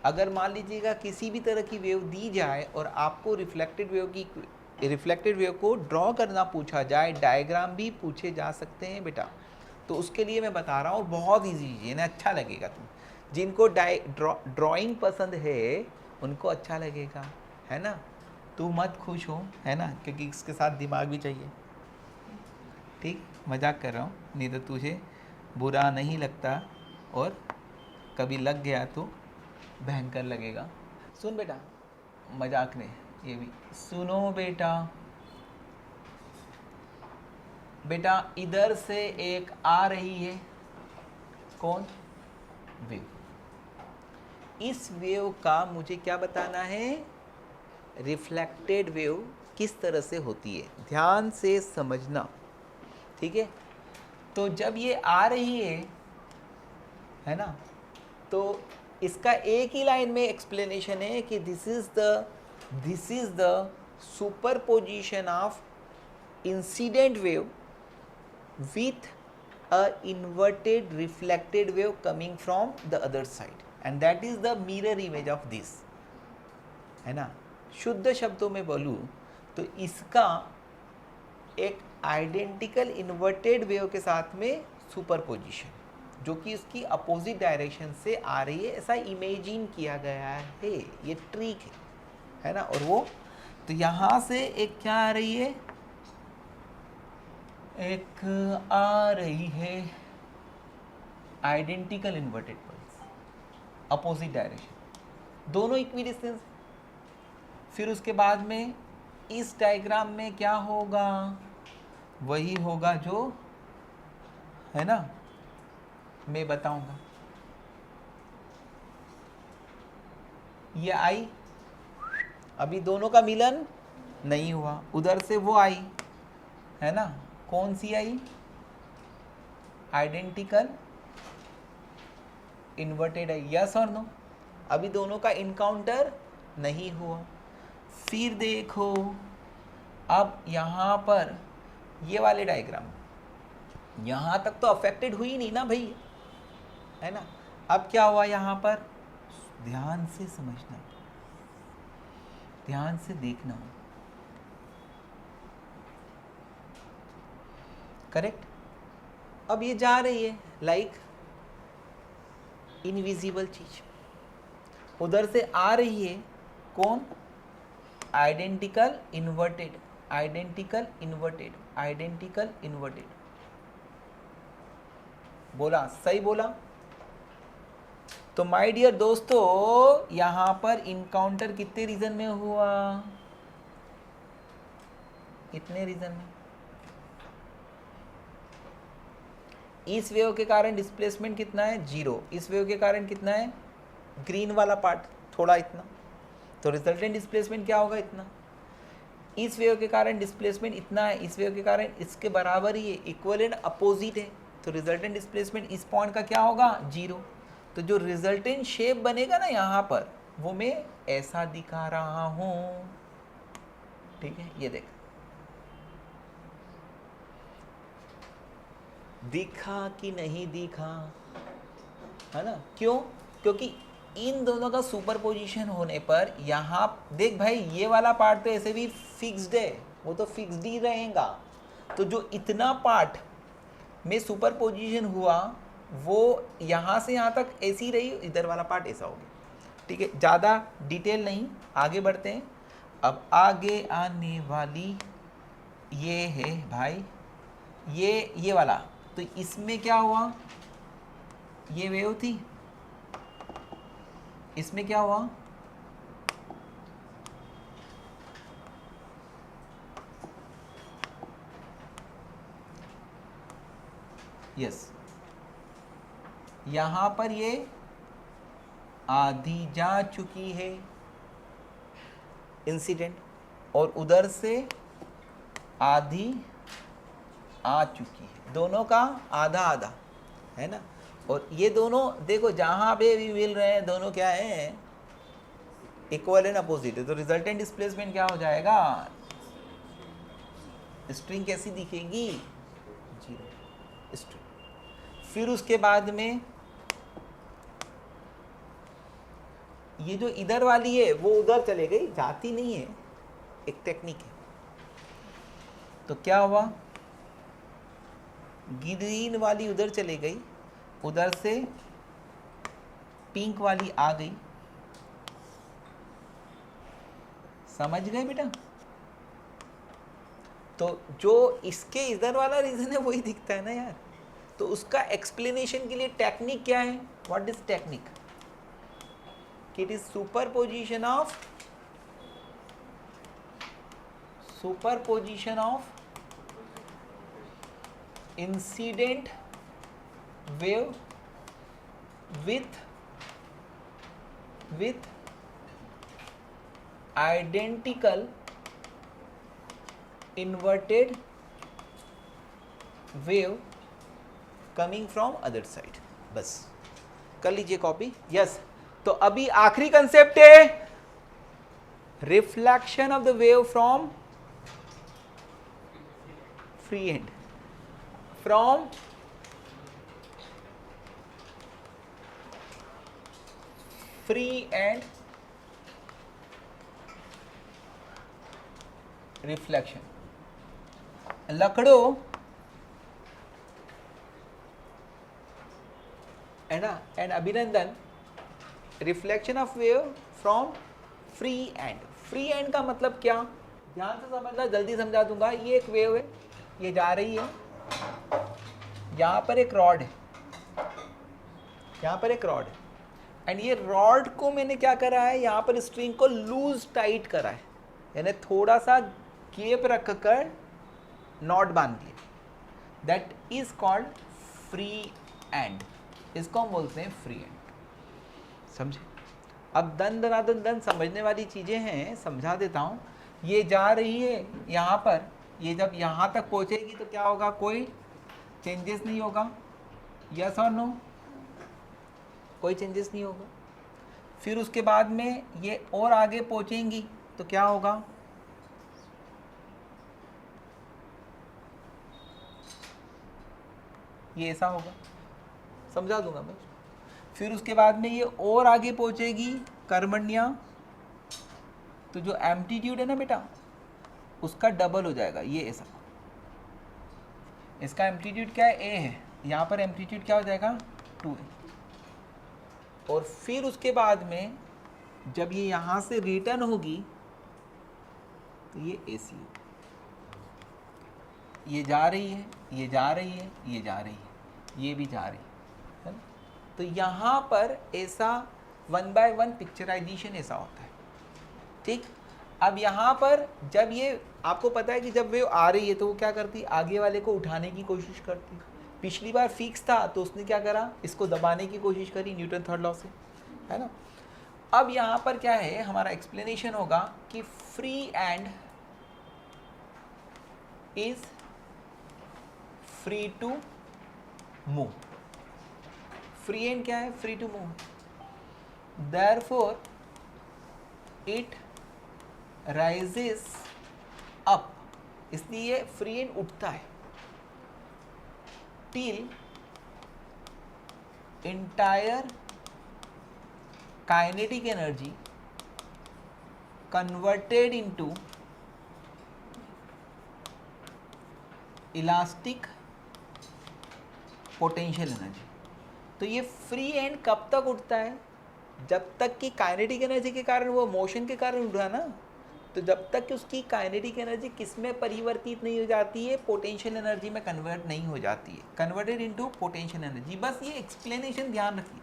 अगर मान लीजिएगा किसी भी तरह की वेव दी जाए और आपको रिफ्लेक्टेड वेव को ड्रॉ करना पूछा जाए, डायग्राम भी पूछे जा सकते हैं बेटा, तो उसके लिए मैं बता रहा हूँ बहुत ईजी है ना, अच्छा लगेगा। तुम जिनको ड्राइंग पसंद है उनको अच्छा लगेगा, है ना। तू मत खुश हो, है ना, क्योंकि इसके साथ दिमाग भी चाहिए। ठीक, मजाक कर रहा हूँ, नहीं तो तुझे बुरा नहीं लगता, और कभी लग गया तो भयंकर लगेगा। सुन बेटा, मजाक ने ये भी सुनो बेटा। बेटा इधर से एक आ रही है, कौन? वेव। इस वेव का मुझे क्या बताना है? रिफ्लेक्टेड वेव किस तरह से होती है, ध्यान से समझना, ठीक है। तो जब ये आ रही है ना, तो इसका एक ही लाइन में एक्सप्लेनेशन है कि this is the superposition of incident wave with a inverted reflected wave coming from the other side, and that is the mirror image of this, है ना। शुद्ध शब्दों में बोलूँ तो इसका एक आइडेंटिकल इन्वर्टेड वेव के साथ में सुपरपोजिशन, जो कि उसकी अपोजिट डायरेक्शन से आ रही है, ऐसा इमेजिन किया गया है, ये ट्रिक है ना। और वो तो यहाँ से एक क्या आ रही है, एक आ रही है identical inverted pulse, opposite direction, दोनों इक्वी डिस्टेंस। फिर उसके बाद में इस डायग्राम में क्या होगा, वही होगा जो है ना, मैं बताऊंगा। ये आई, अभी दोनों का मिलन नहीं हुआ, उधर से वो आई, है ना, कौन सी आई? आइडेंटिकल इन्वर्टेड आई, यस और नो? अभी दोनों का इनकाउंटर नहीं हुआ। फिर देखो, अब यहाँ पर ये वाले डायग्राम, यहाँ तक तो अफेक्टेड हुई नहीं ना भाई, है ना। अब क्या हुआ यहाँ पर, ध्यान से समझना, ध्यान से देखना, करेक्ट। अब ये जा रही है लाइक इनविजिबल चीज, उधर से आ रही है कौन? Identical inverted, identical inverted, identical inverted. बोला, सही बोला। तो माय डियर दोस्तों, यहां पर इनकाउंटर कितने रीजन में हुआ? कितने रीजन में? इस वेव के कारण डिस्प्लेसमेंट कितना है? 0। इस वेव के कारण कितना है? ग्रीन वाला पार्ट थोड़ा इतना, तो रिजल्टेंट डिस्प्लेसमेंट क्या होगा? इतना। इस वेव के कारण डिस्प्लेसमेंट इतना है, इस वेव के कारण इसके बराबर ही है, इक्वल एंड अपोजिट है, तो रिजल्टेंट डिस्प्लेसमेंट इस पॉइंट का क्या होगा? 0। तो जो रिजल्टेंट शेप बनेगा ना यहाँ पर, वो मैं ऐसा दिखा रहा हूँ, ठीक है। ये देख, दिखा कि नहीं दिखा, है ना। क्यों? क्योंकि इन दोनों का सुपरपोजिशन होने पर यहाँ देख भाई, ये वाला पार्ट तो ऐसे भी फिक्स्ड है, वो तो फिक्स्ड ही रहेगा। तो जो इतना पार्ट में सुपरपोजिशन हुआ, वो यहाँ से यहाँ तक ऐसी रही, इधर वाला पार्ट ऐसा हो गया, ठीक है। ज़्यादा डिटेल नहीं, आगे बढ़ते हैं। अब आगे आने वाली ये है भाई, ये वाला, तो इसमें क्या हुआ? ये वेव थी, इसमें क्या हुआ? यस, यहां पर ये आधी जा चुकी है इंसिडेंट, और उधर से आधी आ चुकी है, दोनों का आधा आधा, है ना। और ये दोनों देखो, जहां पे भी मिल रहे हैं, दोनों क्या है? इक्वल एंड अपोजिट है, तो रिजल्टेंट डिस्प्लेसमेंट क्या हो जाएगा? स्ट्रिंग कैसी दिखेगी? 0 स्ट्रिंग। फिर उसके बाद में ये जो इधर वाली है वो उधर चले गई, जाती नहीं है, एक टेक्निक है। तो क्या हुआ, ग्रीन वाली उधर चले गई, उधर से पिंक वाली आ गई। समझ गए बेटा? तो जो इसके इधर वाला रीजन है वही दिखता है ना यार। तो उसका एक्सप्लेनेशन के लिए टेक्निक क्या है? What is technique? It is superposition of incident wave with identical inverted wave coming from other side। बस कर लीजिए कॉपी। यस, तो अभी आखिरी कंसेप्ट है reflection of the wave from free end, from free end reflection. लकड़ो है ना, and Abhinandan, reflection of wave from free end. Free end का मतलब क्या? ध्यान से समझना, जल्दी समझा दूंगा। ये एक वेव है, ये जा रही है, यहां पर एक रॉड है, यहां पर एक रॉड है, एंड ये रॉड को मैंने क्या करा है, यहाँ पर स्ट्रिंग को लूज टाइट करा है, यानी थोड़ा सा गैप रख कर नॉट बांध दिया। That is called free and. इसको हम बोलते हैं फ्री एंड। समझे? अब दन दनादन दन समझने वाली चीजें हैं, समझा देता हूँ। ये जा रही है यहाँ पर, ये जब यहाँ तक पहुँचेगी तो क्या होगा? कोई चेंजेस नहीं होगा। यस और नो? कोई चेंजेस नहीं होगा। फिर उसके बाद में ये और आगे पहुंचेंगी तो क्या होगा? ये ऐसा होगा, समझा दूंगा मैं। फिर उसके बाद में ये और आगे पहुंचेगी कर्मण्या, तो जो एम्पलीट्यूड है ना बेटा, उसका डबल हो जाएगा। ये ऐसा, इसका एम्पलीट्यूड क्या है? ए है, यहाँ पर एम्पलीट्यूड क्या हो जाएगा? 2 है। और फिर उसके बाद में जब ये यहाँ से रिटर्न होगी तो ये AC होगी। ये जा रही है, ये जा रही है, ये जा रही है, ये भी जा रही है ना? तो यहाँ पर ऐसा 1 by 1 पिक्चराइजेशन ऐसा होता है। ठीक, अब यहाँ पर जब ये, आपको पता है कि जब वेव आ रही है तो वो क्या करती है? आगे वाले को उठाने की कोशिश करती है। पिछली बार फिक्स था तो उसने क्या करा? इसको दबाने की कोशिश करी न्यूटन थर्ड लॉ से, है ना? अब यहाँ पर क्या है, हमारा एक्सप्लेनेशन होगा कि free end is free to move. Free end क्या है? Free to move. Therefore it rises up, इसलिए फ्री एंड उठता है। till entire kinetic energy converted into elastic potential energy। तो ये फ्री एंड कब तक उठता है? जब तक कि काइनेटिक एनर्जी के कारण, वो मोशन के कारण उठ रहा ना, तो जब तक कि उसकी काइनेटिक एनर्जी किस में परिवर्तित नहीं हो जाती है? पोटेंशियल एनर्जी में कन्वर्ट नहीं हो जाती है, कन्वर्टेड इनटू पोटेंशियल एनर्जी। बस ये एक्सप्लेनेशन ध्यान रखिए।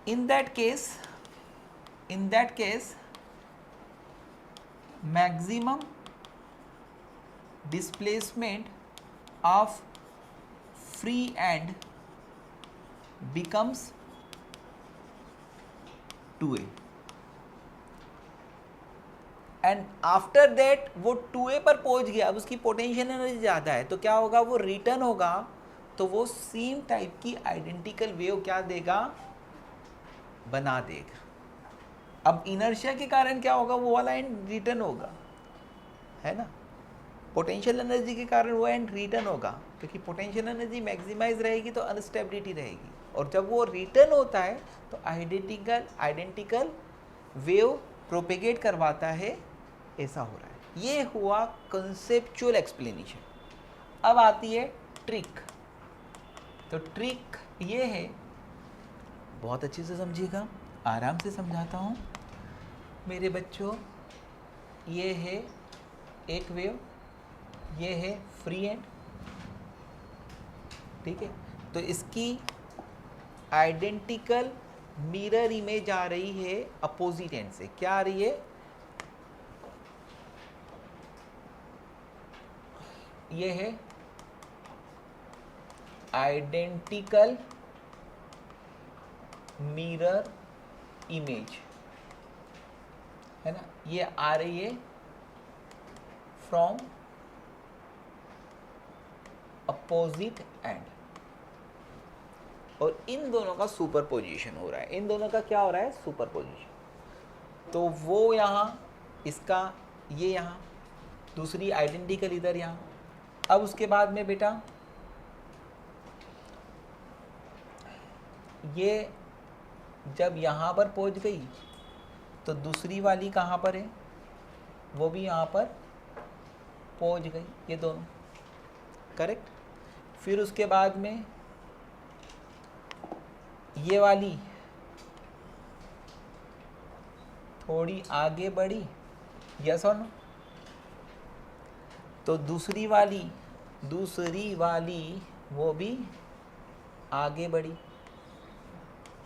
In that case maximum displacement of free and becomes 2A, and after that वो 2A पर पहुंच गया। अब उसकी पोटेंशियल एनर्जी ज़्यादा है तो क्या होगा? वो रिटर्न होगा तो वो सेम टाइप की आइडेंटिकल वेव क्या देगा? बना देगा। अब इनर्शिया के कारण क्या होगा? वो वाला एंड रिटर्न होगा, है ना? पोटेंशियल एनर्जी के कारण वो एंड रिटर्न होगा, क्योंकि पोटेंशियल एनर्जी मैक्सिमाइज रहेगी तो अनस्टेबिलिटी रहेगी। और जब वो रिटर्न होता है तो आइडेंटिकल वेव प्रोपेगेट करवाता है, ऐसा हो रहा है। ये हुआ कंसेप्चुअल एक्सप्लेनेशन। अब आती है ट्रिक। तो ट्रिक ये है, बहुत अच्छे से समझिएगा, आराम से समझाता हूँ मेरे बच्चों। ये है एक वेव, ये है फ्री एंड, ठीक है। तो इसकी आइडेंटिकल मिरर इमेज आ रही है अपोजिट एंड से। क्या आ रही है? ये है आइडेंटिकल मिरर इमेज, है ना। ये आ रही है फ्रॉम अपोजिट एंड, और इन दोनों का सुपरपोजिशन हो रहा है। इन दोनों का क्या हो रहा है? सुपरपोजिशन। तो वो यहाँ, इसका ये यहाँ, दूसरी आइडेंटिकल इधर यहाँ। अब उसके बाद में बेटा ये जब यहाँ पर पहुँच गई तो दूसरी वाली कहाँ पर है? वो भी यहाँ पर पहुँच गई, ये दोनों, करेक्ट। फिर उसके बाद में ये वाली थोड़ी आगे बढ़ी, यस और नो? तो दूसरी वाली वो भी आगे बढ़ी,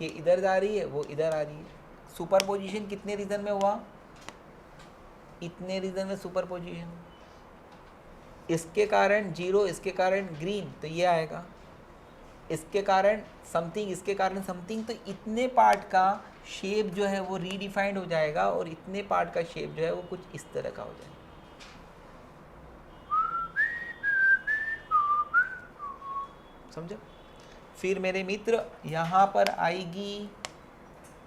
ये इधर जा रही है, वो इधर आ रही है। सुपरपोजिशन कितने रीजन में हुआ? इतने रीजन में सुपरपोजिशन। इसके कारण 0, इसके कारण ग्रीन, तो ये आएगा। इसके कारण समथिंग, इसके कारण समथिंग, तो इतने पार्ट का शेप जो है वो रीडिफाइंड हो जाएगा, और इतने पार्ट का शेप जो है वो कुछ इस तरह का हो जाएगा। समझो? फिर मेरे मित्र यहाँ पर आएगी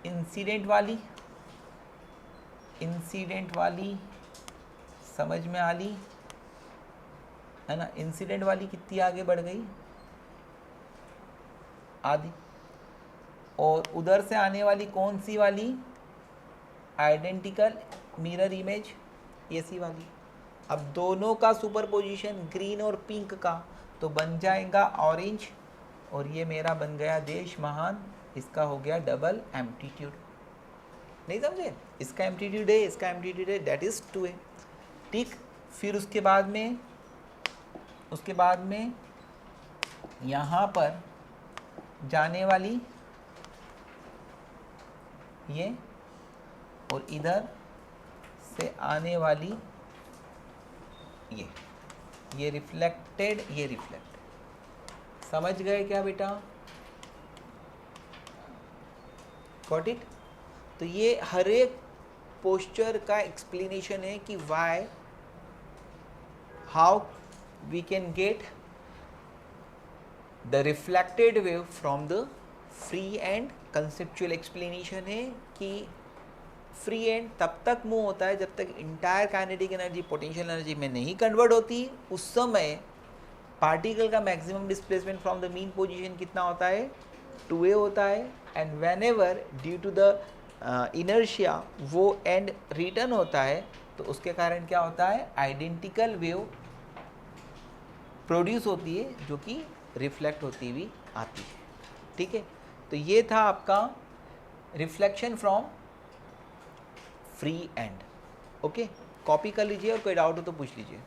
इंसिडेंट वाली, समझ में आ ली, है ना। इंसिडेंट वाली कितनी आगे बढ़ गई? आधी। और उधर से आने वाली कौन सी वाली? आइडेंटिकल मिरर इमेज, ये सी वाली। अब दोनों का सुपरपोजिशन ग्रीन और पिंक का, तो बन जाएगा ऑरेंज, और ये मेरा बन गया देश महान। इसका हो गया डबल एम्पलीट्यूड। नहीं समझे? इसका एम्पलीट्यूड है, इसका एम्पलीट्यूड है, दैट इज 2a, ठीक। फिर उसके बाद में यहाँ पर जाने वाली ये, और इधर से आने वाली ये रिफ्लेक्टेड, ये रिफ्लेक्टेड। समझ गए क्या बेटा? Got it? तो ये हर एक पोस्चर का एक्सप्लेनेशन है कि why, how we can get the reflected wave from the free end. Conceptual explanation है कि फ्री एंड तब तक मूव होता है जब तक entire kinetic energy potential energy में नहीं कन्वर्ट होती। उस समय पार्टिकल का maximum displacement from the mean position कितना होता है? 2a होता है। And whenever due to the inertia वो एंड रिटर्न होता है, तो उसके कारण क्या होता है? आइडेंटिकल वेव प्रोड्यूस होती है, जो कि रिफ्लेक्ट होती हुई आती है, ठीक है। तो ये था आपका reflection from free and. Okay, copy कर लीजिए, और कोई डाउट हो तो पूछ लीजिए।